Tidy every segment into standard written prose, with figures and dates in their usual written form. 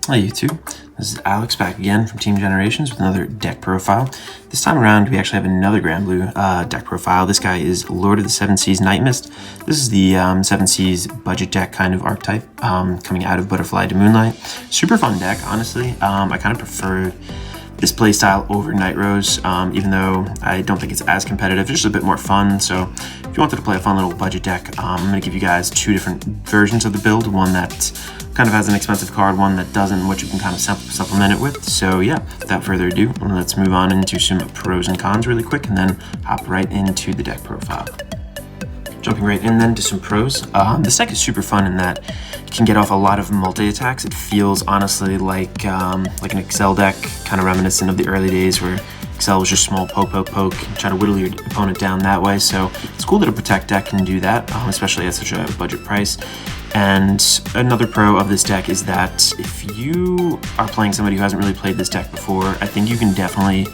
Hi YouTube, this is Alex back again from Team Generations with another deck profile. This time around we actually have another Granblue deck profile. This guy is Lord of the Seven Seas Night Mist. This is the Seven Seas budget deck kind of archetype coming out of Butterfly to Moonlight. Super fun deck, honestly. I kind of prefer this playstyle over Night Rose, even though I don't think it's as competitive. It's just a bit more fun. So if you wanted to play a fun little budget deck, I'm going to give you guys two different versions of the build. One that kind of has an expensive card, one that doesn't, which you can kind of supplement it with. So yeah, without further ado, let's move on into some pros and cons really quick and then hop right into the deck profile. Jumping right in then to some pros. This deck is super fun in that you can get off a lot of multi-attacks. It feels honestly like an Excel deck, kind of reminiscent of the early days where Excel was just small poke, and try to whittle your opponent down that way. So it's cool that a Protect deck can do that, especially at such a budget price. And another pro of this deck is that if you are playing somebody who hasn't really played this deck before, I think you can definitely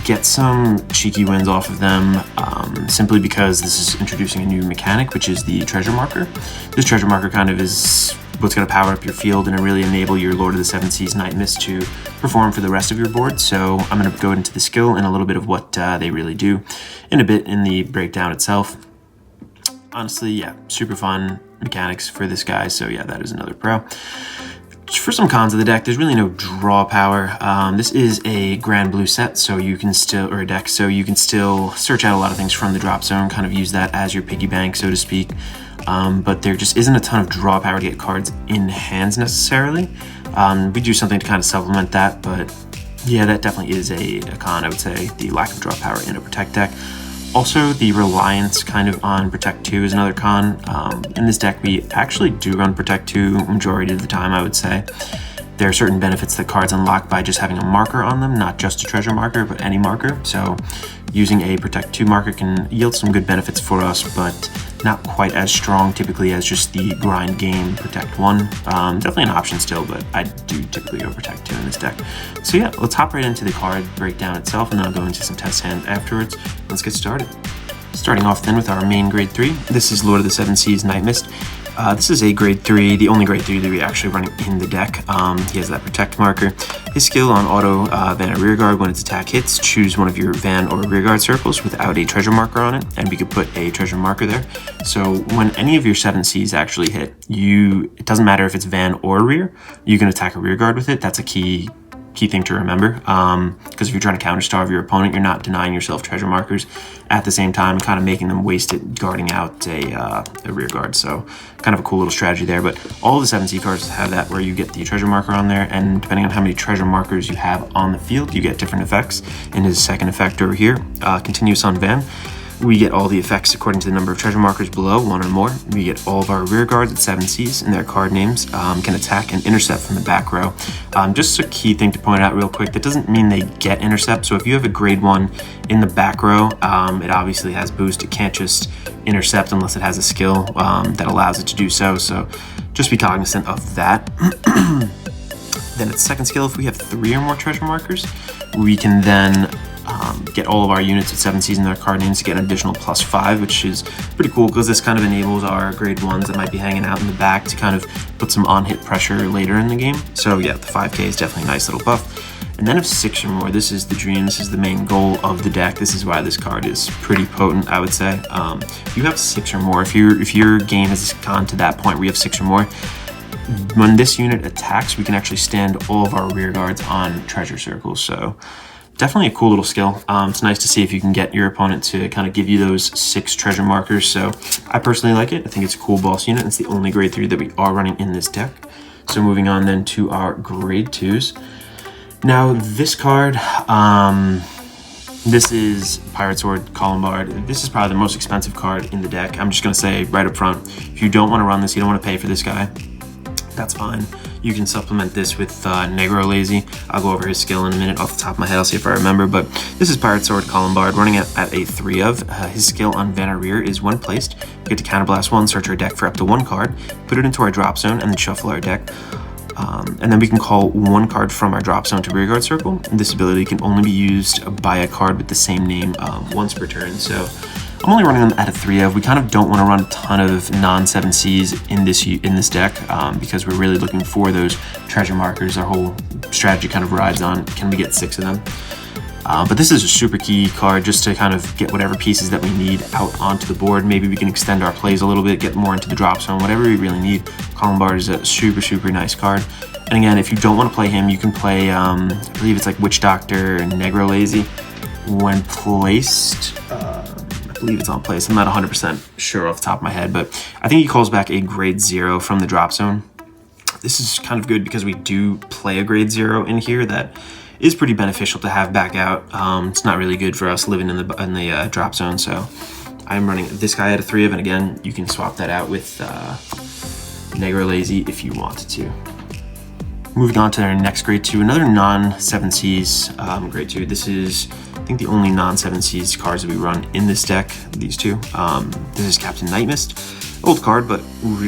get some cheeky wins off of them, simply because this is introducing a new mechanic, which is the treasure marker. This treasure marker kind of is what's going to power up your field and really enable your Lord of the Seven Seas Night Mist to perform for the rest of your board. So I'm going to go into the skill and a little bit of what they really do in a bit in the breakdown itself. Honestly, yeah, super fun mechanics for this guy, so yeah, that is another pro. For some cons of the deck, there's really no draw power. This is a Granblue set, so you can still, or a deck, so you can still search out a lot of things from the drop zone, kind of use that as your piggy bank, so to speak. But there just isn't a ton of draw power to get cards in hands necessarily. We do something to kind of supplement that, but yeah, that definitely is a con, I would say, the lack of draw power in a Protect deck. Also, the reliance kind of on Protect 2 is another con. In this deck, we actually do run Protect 2 majority of the time, I would say. There are certain benefits that cards unlock by just having a marker on them, not just a treasure marker, but any marker. So using a Protect 2 marker can yield some good benefits for us, but not quite as strong typically as just the grind game Protect 1. Definitely an option still, but I do typically go Protect 2 in this deck. So yeah, let's hop right into the card breakdown itself, and then I'll go into some test hands afterwards. Let's get started. Starting off then with our main grade 3. This is Lord of the Seven Seas Night Mist. This is a grade 3, the only grade 3 that we actually running in the deck. He has that Protect marker. His skill on auto Van or Rearguard, when its attack hits, choose one of your Van or Rearguard circles without a treasure marker on it, and we could put a treasure marker there. So when any of your 7 Cs actually hit, it doesn't matter if it's Van or Rear, you can attack a Rearguard with it. That's a key thing to remember, because if you're trying to counter-starve your opponent, you're not denying yourself treasure markers at the same time, kind of making them waste it guarding out a rear guard. So kind of a cool little strategy there. But all the 7C cards have that, where you get the treasure marker on there, and depending on how many treasure markers you have on the field, you get different effects. In his second effect over here, continuous on Van, we get all the effects according to the number of treasure markers below, 1 or more. We get all of our rear guards at 7 Cs and their card names, can attack and intercept from the back row. Just a key thing to point out real quick, that doesn't mean they get intercept. So if you have a grade 1 in the back row, it obviously has boost. It can't just intercept unless it has a skill that allows it to do so. So just be cognizant of that. Then its second skill, if we have 3 or more treasure markers, we can then get all of our units at 7 Cs and their card names to get an additional +5, which is pretty cool because this kind of enables our grade 1s that might be hanging out in the back to kind of put some on-hit pressure later in the game. So yeah, the 5k is definitely a nice little buff. And then if 6 or more, this is the dream, this is the main goal of the deck. This is why this card is pretty potent, I would say. If you have 6 or more, if your game has gone to that point where you have 6 or more, when this unit attacks, we can actually stand all of our rear guards on treasure circles. So definitely a cool little skill. It's nice to see if you can get your opponent to kind of give you those 6 treasure markers. So I personally like it. I think it's a cool boss unit. It's the only grade 3 that we are running in this deck. So moving on then to our grade 2s. Now this card, this is Pirate Sword Columbard. This is probably the most expensive card in the deck. I'm just going to say right up front, if you don't want to run this, you don't want to pay for this guy, that's fine. You can supplement this with Negro Lazy. I'll go over his skill in a minute off the top of my head. I'll see if I remember. But this is Pirate Sword Columbard running at a 3 of. His skill on Van or Rear is when placed, we get to counterblast 1, search our deck for up to 1 card, put it into our drop zone, and then shuffle our deck. And then we can call 1 card from our drop zone to rearguard circle. And this ability can only be used by a card with the same name once per turn. So I'm only running them at a 3 of. We kind of don't want to run a ton of non-7Cs in this deck because we're really looking for those treasure markers. Our whole strategy kind of rides on, can we get 6 of them? But this is a super key card just to kind of get whatever pieces that we need out onto the board. Maybe we can extend our plays a little bit, get more into the drop zone, whatever we really need. Cardfight is a super nice card. And again, if you don't want to play him, you can play, I believe it's like Witch Doctor and Negro Lazy. When placed, I believe it's on place. I'm not 100% sure off the top of my head, but I think he calls back a grade 0 from the drop zone. This is kind of good because we do play a grade 0 in here that is pretty beneficial to have back out. It's not really good for us living in the drop zone, so I'm running this guy at a 3 of, and again, you can swap that out with Negro Lazy if you wanted to. Moving on to our next grade 2, another non-7Cs grade 2. This is, I think, the only non-7Cs cards that we run in this deck, these two. This is Captain Nightmist. Old card, but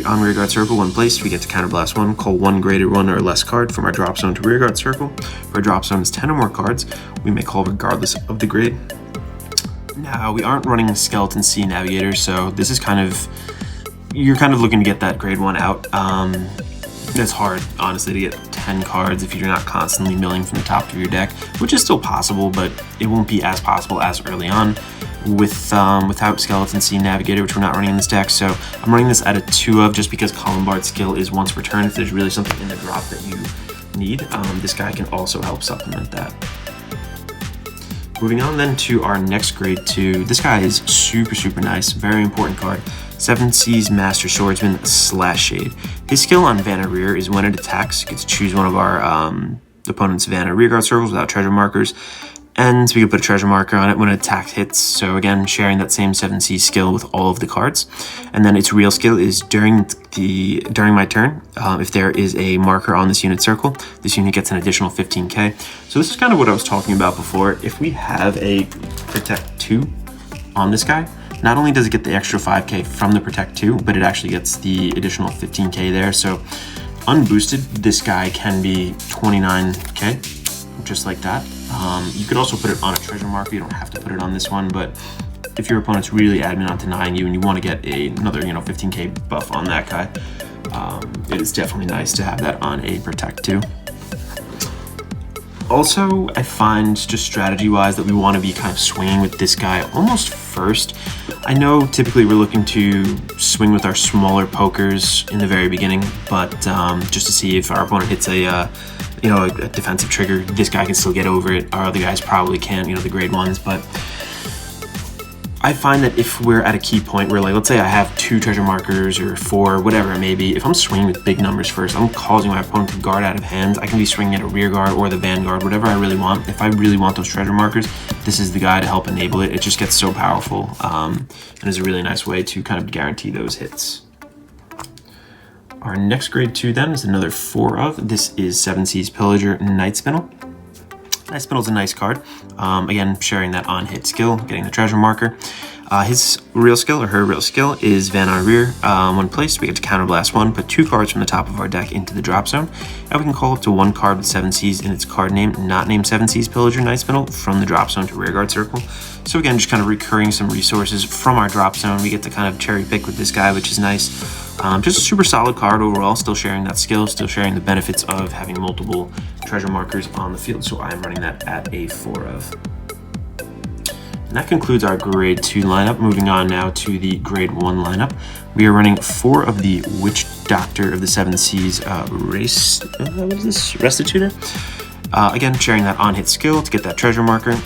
on rearguard circle, when placed, we get to counterblast 1, call 1 graded 1 or less card from our drop zone to rearguard circle. If our drop zone is 10 or more cards, we may call regardless of the grade. Now, we aren't running Skeleton Sea Navigator, so this is kind of, you're kind of looking to get that grade 1 out. It's hard, honestly, to get 10 cards if you're not constantly milling from the top of your deck, which is still possible, but it won't be as possible as early on without Skeleton Sea Navigator, which we're not running in this deck. So I'm running this at a 2 of just because Cardfight's skill is once per turn. If there's really something in the drop that you need, this guy can also help supplement that. Moving on then to our next grade 2. This guy is super nice, very important card. 7C's Master Swordsman Slash Shade. His skill on Vanna Rear is when it attacks, it gets to choose one of our opponent's Vanna rearguard circles without treasure markers, and so we can put a treasure marker on it when an attack hits. So again, sharing that same 7C skill with all of the cards. And then its real skill is during my turn, if there is a marker on this unit circle, this unit gets an additional 15k. So this is kind of what I was talking about before. If we have a Protect 2 on this guy, not only does it get the extra 5k from the Protect 2, but it actually gets the additional 15k there. So unboosted, this guy can be 29k, just like that. You could also put it on a treasure marker. You don't have to put it on this one, but if your opponent's really adamant on denying you and you want to get another 15k buff on that guy, it is definitely nice to have that on a Protect 2. Also, I find just strategy-wise that we want to be kind of swinging with this guy almost first. I know typically we're looking to swing with our smaller pokers in the very beginning, but just to see if our opponent hits a defensive trigger, this guy can still get over it. Our other guys probably can't, the grade 1s, but I find that if we're at a key point where, like, let's say I have 2 treasure markers or 4, whatever it may be, if I'm swinging with big numbers first, I'm causing my opponent to guard out of hand. I can be swinging at a rear guard or the Vanguard, whatever I really want. If I really want those treasure markers, this is the guy to help enable it. It just gets so powerful and is a really nice way to kind of guarantee those hits. Our next grade 2 then is another 4 of. This is 7C's Pillager Night Spinel. Night Spinel's a nice card. Again, sharing that on hit skill, getting the treasure marker. His real skill, or her real skill, is Vanna Rear. When placed, we get to counterblast 1, put 2 cards from the top of our deck into the drop zone, and we can call up to 1 card with 7C's in its card name, not named 7C's Pillager Night Spinel, from the drop zone to rearguard circle. So again, just kind of recurring some resources from our drop zone. We get to kind of cherry pick with this guy, which is nice. Just a super solid card overall, still sharing that skill, still sharing the benefits of having multiple treasure markers on the field, so I'm running that at a 4 of. And that concludes our grade 2 lineup. Moving on now to the grade 1 lineup. We are running 4 of the Witch Doctor of the 7C's Restitutor. Again, sharing that on hit skill to get that treasure marker.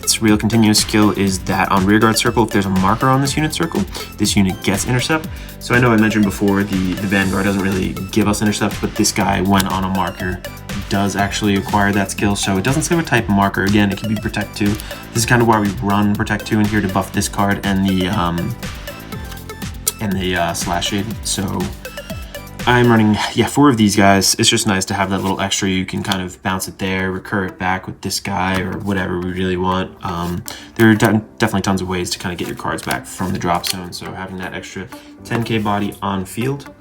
Its real continuous skill is that on rearguard circle, if there's a marker on this unit circle, this unit gets intercept. So I know I mentioned before the Vanguard doesn't really give us intercept, but this guy, when on a marker, does actually acquire that skill. So it doesn't say what type of marker. Again, it can be Protect 2. This is kind of why we run Protect 2 in here, to buff this card and the Slash Shade. So I'm running, 4 of these guys. It's just nice to have that little extra. You can kind of bounce it there, recur it back with this guy, or whatever we really want. There are definitely tons of ways to kind of get your cards back from the drop zone. So having that extra 10k body on field,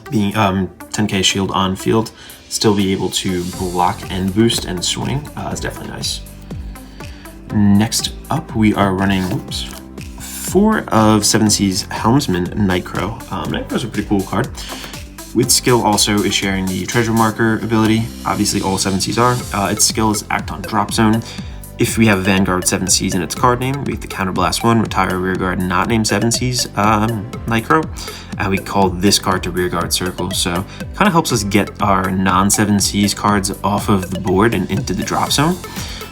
being 10k shield on field, still be able to block and boost and swing is definitely nice. Next up, we are running, 4 of 7 Seas Helmsman Nightcrow. Nightcrow's a pretty cool card. With skill also is sharing the treasure marker ability. Obviously all 7 Seas are. Its skill is act on drop zone. If we have Vanguard 7 Seas in its card name, we get the counterblast 1, retire a rearguard not named 7 Seas Nightcrow, and we call this card to rearguard circle. So it kind of helps us get our non-7 Seas cards off of the board and into the drop zone.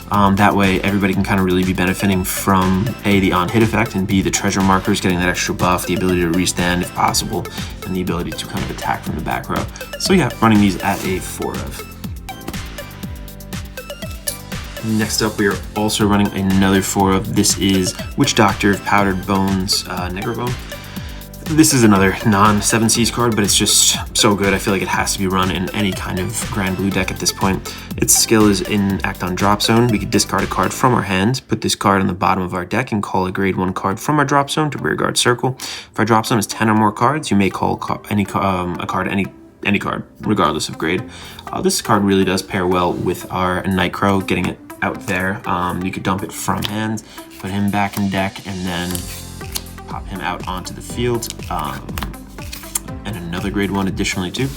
That way everybody can kind of really be benefiting from A, the on-hit effect, and B, the treasure markers, getting that extra buff, the ability to restand if possible, and the ability to kind of attack from the back row. So yeah, running these at a 4 of. Next up, we are also running another 4 of. This is Witch Doctor of Powdered Bones, Negro Bone. This is another non-7 Seas card, but it's just so good. I feel like it has to be run in any kind of Granblue deck at this point. Its skill is in act on drop zone. We could discard a card from our hand, put this card on the bottom of our deck, and call a grade 1 card from our drop zone to rearguard circle. If our drop zone is 10 or more cards, you may call any card, regardless of grade. This card really does pair well with our Nightcrow, getting it out there. You could dump it from hand, put him back in deck, and then pop him out onto the field, and another grade 1 additionally too.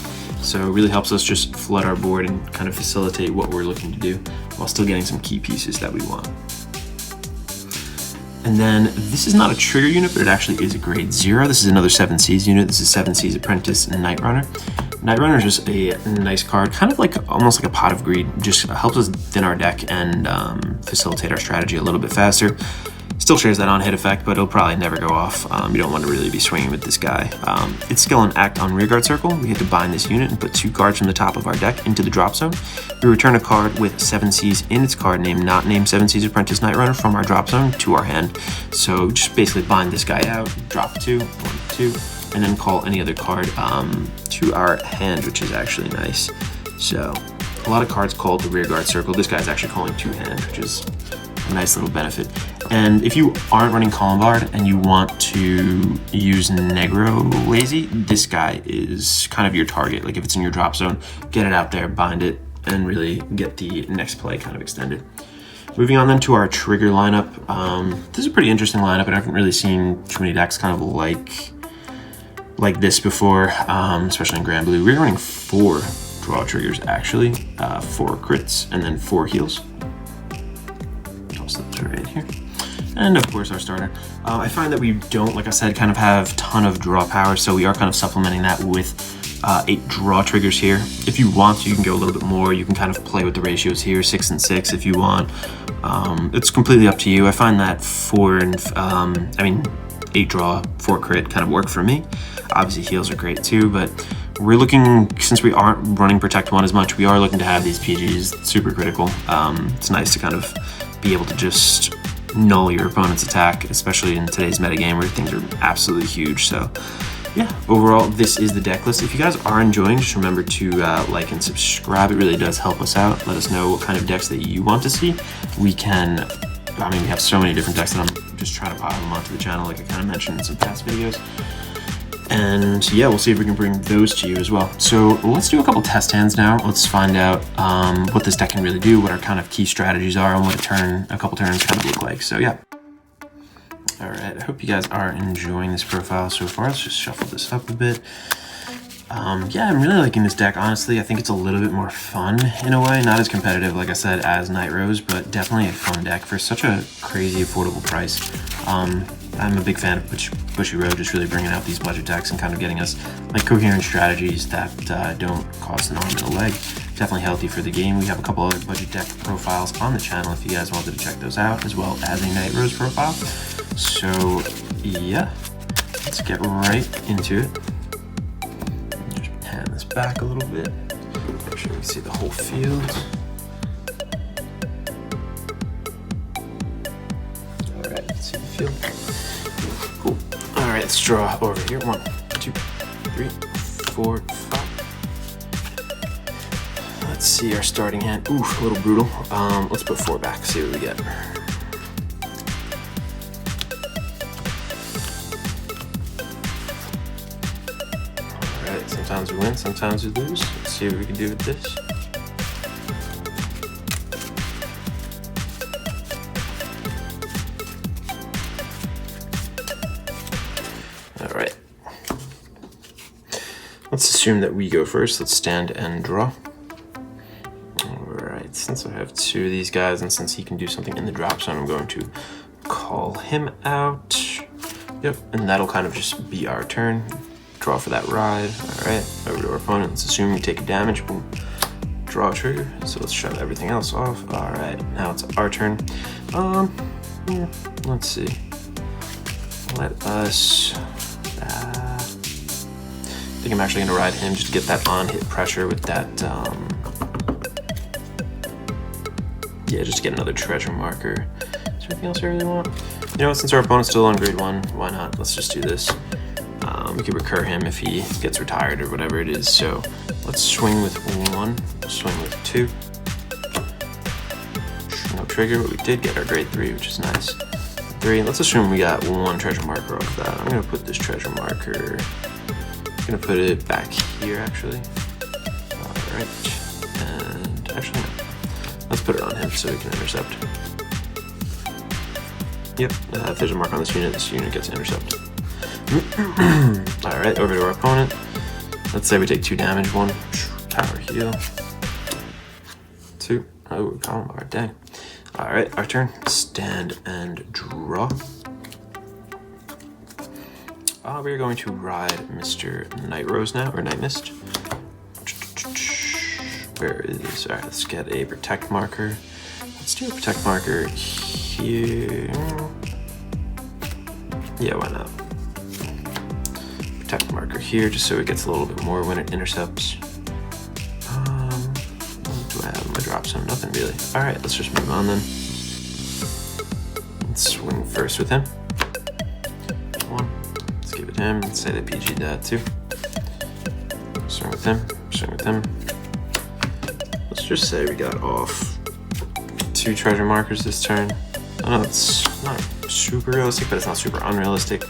So it really helps us just flood our board and kind of facilitate what we're looking to do while still getting some key pieces that we want. And then this is not a trigger unit, but it actually is a grade 0. This is another 7 Seas unit. This is 7 Seas Apprentice and Night Runner. Night Runner is just a nice card, kind of like almost like a Pot of Greed. Just helps us thin our deck and facilitate our strategy a little bit faster. Still shares that on-hit effect, but it'll probably never go off. You don't want to really be swinging with this guy. Its skill and act on rearguard circle. We get to bind this unit and put 2 cards from the top of our deck into the drop zone. We return a card with 7 Seas in its card name, not named 7 Seas Apprentice Night Runner, from our drop zone to our hand. So just basically bind this guy out, drop 2, 1, 2, and then call any other card to our hand, which is actually nice. So a lot of cards called the rearguard circle. This guy's actually calling 2 hand, which is a nice little benefit. And if you aren't running Colombard and you want to use Negro Lazy, this guy is kind of your target. Like if it's in your drop zone, get it out there, bind it, and really get the next play kind of extended. Moving on then to our trigger lineup. This is a pretty interesting lineup, and I haven't really seen too many decks kind of like this before, especially in Granblue. We're running 4 draw triggers actually, 4 crits, and then 4 heals. Toss those right here. And of course our starter. I find that we don't, like I said, kind of have a ton of draw power, so we are kind of supplementing that with 8 draw triggers here. If you want to, you can go a little bit more. You can kind of play with the ratios here, 6 and 6 if you want. It's completely up to you. I find that 8 draw, 4 crit kind of work for me. Obviously heals are great too, but we're looking, since we aren't running Protect 1 as much, we are looking to have these PGs super critical. It's nice to kind of be able to just null your opponent's attack, especially in today's metagame where things are absolutely huge. So yeah, overall, this is the deck list. If you guys are enjoying, just remember to like and subscribe. It really does help us out. Let us know what kind of decks that you want to see. We have so many different decks that I'm just trying to pile them onto the channel, like I kind of mentioned in some past videos. And yeah, we'll see if we can bring those to you as well. So let's do a couple test hands now. Let's find out what this deck can really do, what our kind of key strategies are, and what a couple turns kind of look like. So yeah. All right, I hope you guys are enjoying this profile so far. Let's just shuffle this up a bit. Yeah, I'm really liking this deck, honestly. I think it's a little bit more fun in a way. Not as competitive, like I said, as Night Rose, but definitely a fun deck for such a crazy affordable price. I'm a big fan of Bushy Road, just really bringing out these budget decks and kind of getting us like coherent strategies that don't cost an arm and a leg. Definitely healthy for the game. We have a couple other budget deck profiles on the channel if you guys wanted to check those out, as well as a Night Rose profile. So yeah, let's get right into it. Just pan this back a little bit. Make sure we can see the whole field. All right, let's see the field. Cool. All right, let's draw over here. 1, 2, 3, 4, 5. Let's see our starting hand. Ooh, a little brutal. Let's put 4 back, see what we get. All right, sometimes we win, sometimes we lose. Let's see what we can do with this. assume that we go first. Let's stand and draw. Alright, since I have two of these guys, and since he can do something in the drop zone, I'm going to call him out. Yep, and that'll kind of just be our turn. Draw for that ride. Alright, over to our opponent. Let's assume we take a damage. Boom. Draw a trigger. So let's shut everything else off. Alright, now it's our turn. Let's see. Let us... I think I'm actually going to ride him just to get that on-hit pressure with that... yeah, just to get another treasure marker. Is there anything else I really want? You know what, since our opponent's still on grade 1, why not? Let's just do this. We could recur him if he gets retired or whatever it is. So let's swing with 1, swing with 2. No trigger, but we did get our grade 3, which is nice. 3, let's assume we got 1 treasure marker off that. I'm gonna put this treasure marker, I'm gonna put it back here actually. Alright, and actually no. Let's put it on him so he can intercept. Yep, if there's a mark on this unit gets intercepted. Alright, over to our opponent. Let's say we take 2 damage, 1 tower heal. 2, oh, column bar, dang. Alright, our turn. Stand and draw. We're going to ride Mr. Night Rose now, or Night Mist. Where is, alright, let's get a protect marker. Let's do a protect marker here. Yeah, why not? Protect marker here, just so it gets a little bit more when it intercepts. What do I have in my drop zone? Nothing really. Alright, let's just move on then. Let's swing first with him. 1. Let's give it him. Let's say that PG that too. Swing with him. Swing with him. Let's just say we got off 2 treasure markers this turn. I know it's not super realistic, but it's not super unrealistic.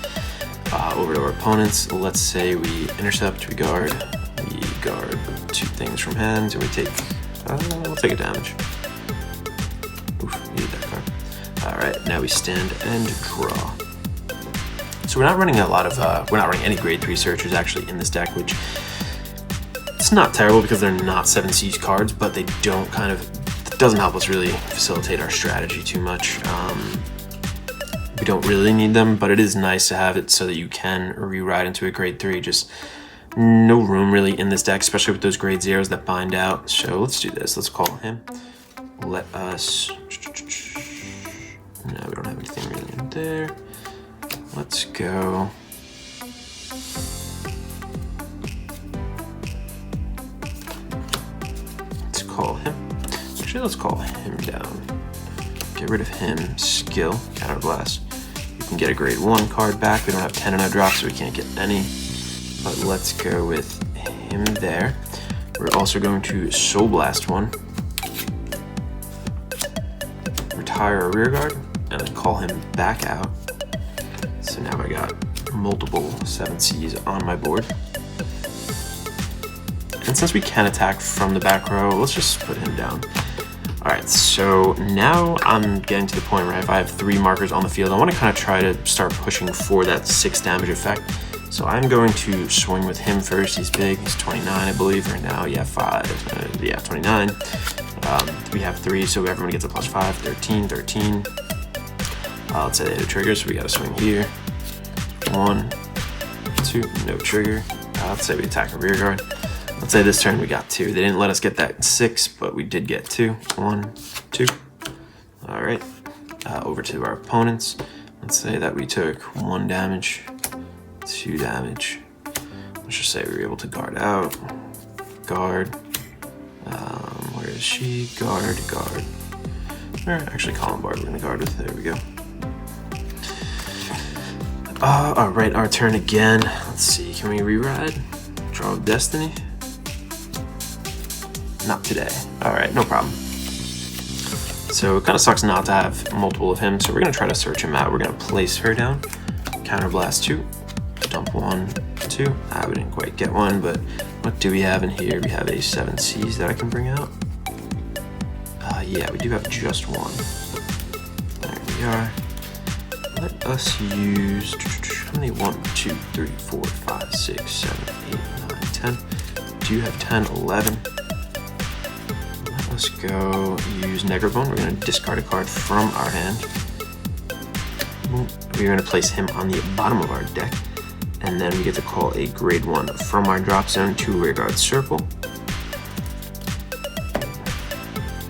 Over to our opponents, let's say we intercept, we guard 2 things from hand, and we take, we'll take a damage. Oof, needed that card. Alright, now we stand and draw. So we're not running a lot of, we're not running any grade 3 searchers actually in this deck, which it's not terrible because they're not 7Cs cards, but they don't kind of, it doesn't help us really facilitate our strategy too much. We don't really need them, but it is nice to have it so that you can rewrite into a grade 3. Just no room really in this deck, especially with those grade 0s that bind out. So let's do this. Let's call him. Let us... No, we don't have anything really in there. Let's go... Let's call him. Actually, let's call him down. Get rid of him. Skill. Counterblast. You can get a grade 1 card back. We don't have 10 in our drop, so we can't get any. But let's go with him there. We're also going to Soul Blast 1. Retire a rear guard. And then call him back out. So now I got multiple 7Cs on my board. And since we can attack from the back row, let's just put him down. Alright, so now I'm getting to the point where if I have 3 markers on the field, I want to kind of try to start pushing for that 6 damage effect. So I'm going to swing with him first. He's big, he's 29 I believe right now. Yeah, 29. We have 3, so everyone gets a +5, 13. Let's say they have a trigger, so we got to swing here. 1, 2, no trigger. Let's say we attack a rear guard. Let's say this turn we got 2. They didn't let us get that 6, but we did get 2. 1, 2. Alright. Over to our opponents. Let's say that we took 1 damage, 2 damage. Let's just say we were able to guard out. Guard. Where is she? Guard. Or actually column bar we're gonna guard with. There we go. Alright, our turn again. Let's see, can we reride? Draw of Destiny? Not today. Alright, no problem. So it kind of sucks not to have multiple of him, so we're going to try to search him out. We're going to place her down. Counterblast 2. Dump 1, 2. We didn't quite get one, but what do we have in here? We have a 7Cs that I can bring out. Yeah, we do have just 1. There we are. Let us use... How many? 1, 2, 3, 4, 5, 6, 7, 8, 9, 10. do have 10, 11. Let's go use Negrabone. We're going to discard a card from our hand. We're going to place him on the bottom of our deck. And then we get to call a grade 1 from our drop zone to Rearguard Circle.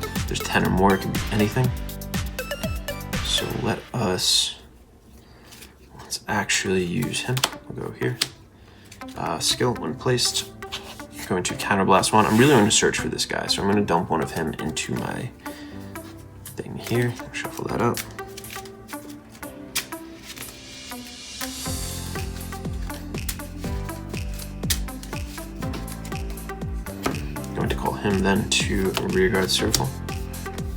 If there's 10 or more, it can be anything. So let's actually use him. We'll go here. Skill, when placed. Going to counterblast 1. I'm really going to search for this guy, so I'm going to dump one of him into my thing here. Shuffle that up. Going to call him then to Rearguard Circle.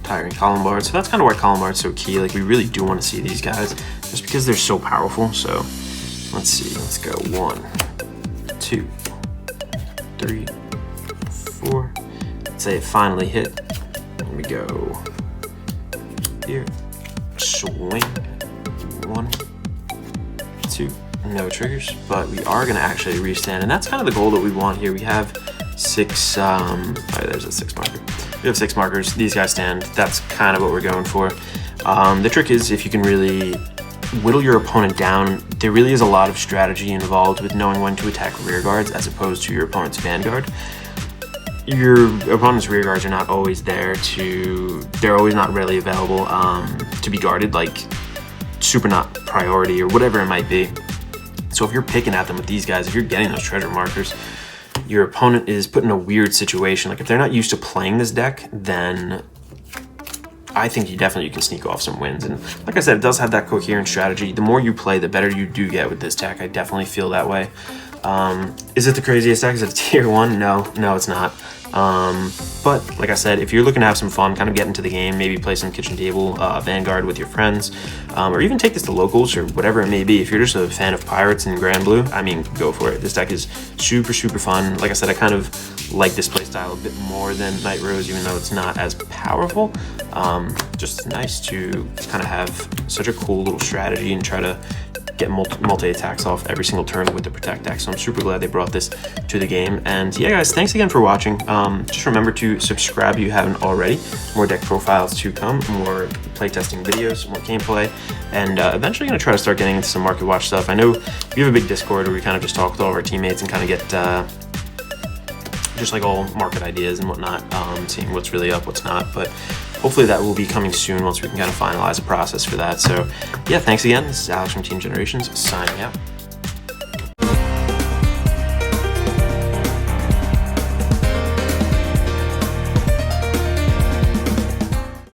Tiring Columbard. So that's kind of why Columbard's so key. Like, we really do want to see these guys just because they're so powerful. So let's see. Let's go 1, 2, 3, 4. Let's say it finally hit. Here we go. Here. Swing. 1, 2. No triggers, but we are going to actually restand, and that's kind of the goal that we want here. We have 6. There's a 6 marker. We have 6 markers. These guys stand. That's kind of what we're going for. The trick is if you can really whittle your opponent down. There really is a lot of strategy involved with knowing when to attack rear guards as opposed to your opponent's Vanguard. Your opponent's rear guards are not always there they're always not readily available to be guarded, like super not priority or whatever it might be. So if you're picking at them with these guys, if you're getting those treasure markers, your opponent is put in a weird situation. Like if they're not used to playing this deck, then I think you can sneak off some wins. And like I said, it does have that coherent strategy. The more you play, the better you do get with this deck. I definitely feel that way. Is it the craziest deck? Is it a tier 1? No, it's not. But like I said, if you're looking to have some fun, kind of get into the game, maybe play some kitchen table Vanguard with your friends, or even take this to locals or whatever it may be. If you're just a fan of Pirates and Granblue, I mean, go for it. This deck is super fun. Like I said, I kind of like this playstyle a bit more than Night Rose, even though it's not as powerful. Just nice to kind of have such a cool little strategy and try to get multi-attacks off every single turn with the Protect deck. So I'm super glad they brought this to the game. And yeah, guys, thanks again for watching. Just remember to subscribe if you haven't already. More deck profiles to come, more playtesting videos, more gameplay, and eventually going to try to start getting into some Market Watch stuff. I know we have a big Discord where we kind of just talk with all of our teammates and kind of get just like all market ideas and whatnot, seeing what's really up, what's not. But hopefully that will be coming soon once we can kind of finalize the process for that. So yeah, thanks again. This is Alex from Team Generations signing out.